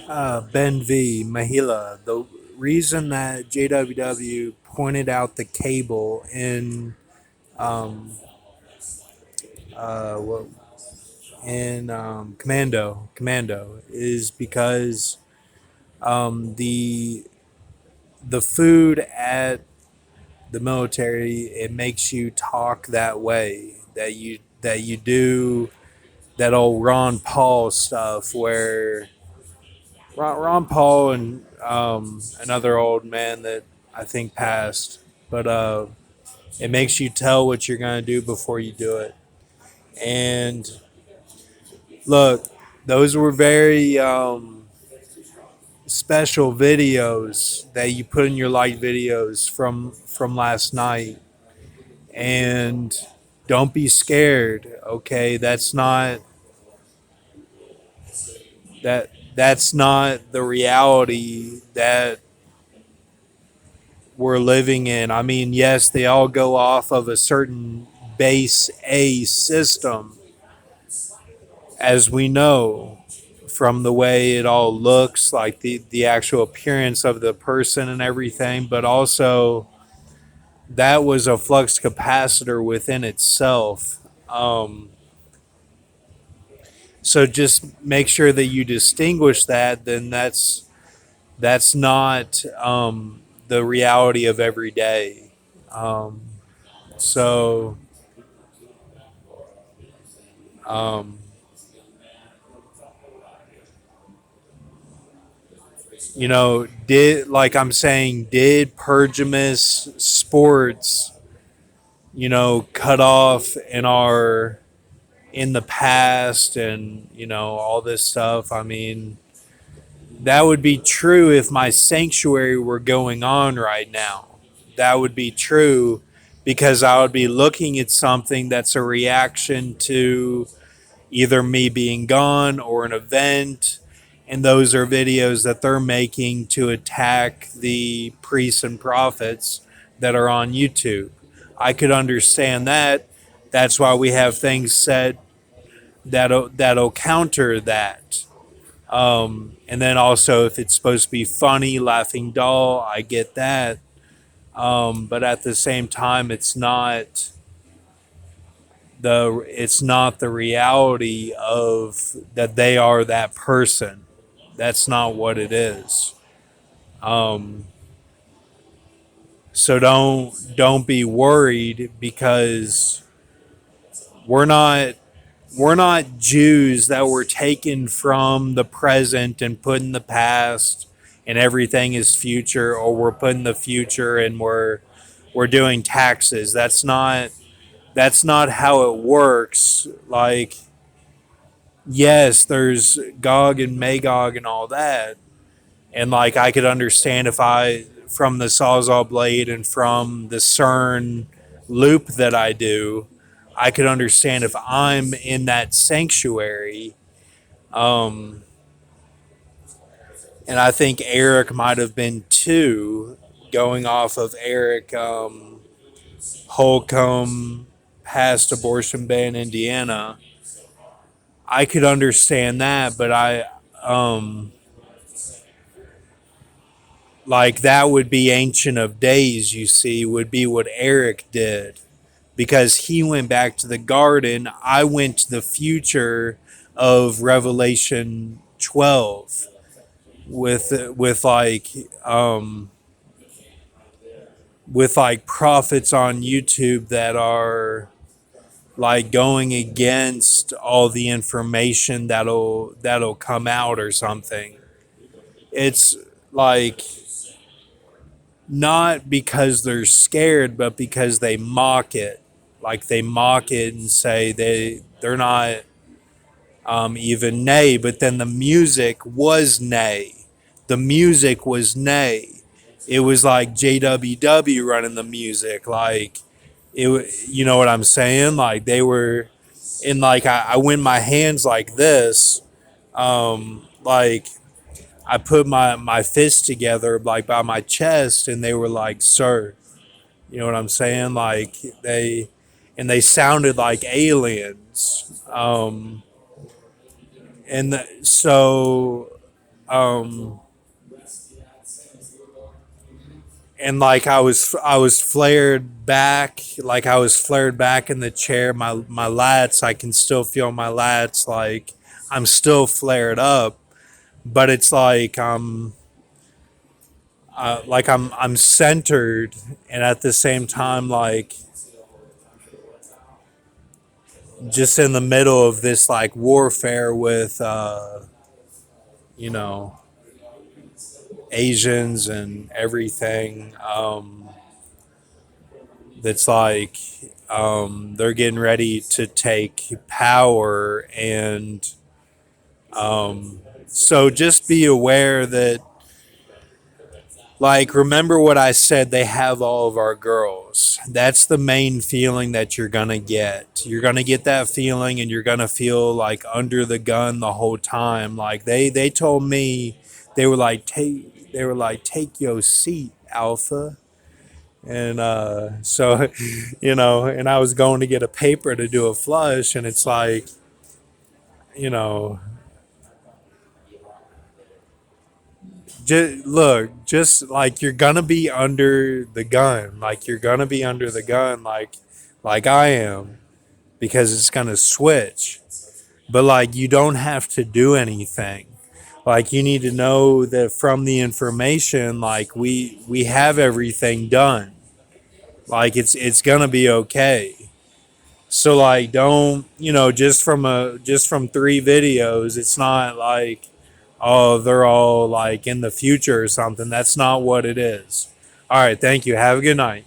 Ben V. Mahila. The reason that JWW pointed out the cable in um, what in Commando is because the food at the military, it makes you talk that way, that you do that old Ron Paul stuff where Ron Paul and another old man that I think passed, but it makes you tell what you're going to do before you do it. And look, those were very special videos that you put in your light videos from last night. And don't be scared, okay? That's not the reality that we're living in. I mean, yes, they all go off of a certain base A system, as we know from the way it all looks, like the actual appearance of the person and everything, but also that was a flux capacitor within itself. So just make sure that you distinguish that. Then that's not the reality of every day. Um, so um, did, like I'm saying, did Pergamus sports, cut off in the past, and all this stuff? I mean, that would be true if my sanctuary were going on right now. That would be true because I would be looking at something that's a reaction to either me being gone or an event. And those are videos that they're making to attack the priests and prophets that are on YouTube. I could understand that. That's why we have things set that'll counter that. And then also, if it's supposed to be funny, laughing doll, I get that. But at the same time, it's not the reality of that they are that person. That's not what it is. Um, so don't be worried, because we're not we're not Jews that were taken from the present and put in the past, and everything is future, or we're put in the future and we're doing taxes. That's not how it works. Like, yes, there's Gog and Magog and all that. And like, I could understand if I, from the Sawzall blade and from the CERN loop that I do, I could understand if I'm in that sanctuary. Um, and I think Eric might have been too, going off of Eric Holcomb past abortion ban Indiana. I could understand that, but like, that would be Ancient of Days, you see, would be what Eric did, because he went back to the garden. I went to the future of Revelation 12 with like prophets on YouTube that are like going against all the information that'll come out or something. It's like, not because they're scared, but because they mock it. Like, they mock it and say they're not even nay, but then the music was nay. The music was nay. It was like JWW running the music. Like, you know what I'm saying? Like, they were, and like, I went my hands like this, like, I put my fist together like by my chest, and they were like, "Sir," you know what I'm saying? Like, they sounded like aliens. And so um and like I was flared back, like I was flared back in the chair. My lats, I can still feel my lats, like I'm still flared up, but it's like I'm centered, and at the same time, like just in the middle of this like warfare with you know Asians and everything. That's like they're getting ready to take power, and so just be aware that, like, remember what I said, they have all of our girls. That's the main feeling that you're gonna get. You're gonna get that feeling, and you're gonna feel like under the gun the whole time. Like they told me, they were like take your seat, Alpha. And so and I was going to get a paper to do a flush, and it's like, you know just look, just like you're gonna be under the gun, like you're gonna be under the gun, like I am, because it's gonna switch. But like, you don't have to do anything. Like, you need to know that from the information, like we have everything done. Like, it's gonna be okay. So like, don't, just from 3 videos, it's not like, oh, they're all like in the future or something. That's not what it is. All right, thank you. Have a good night.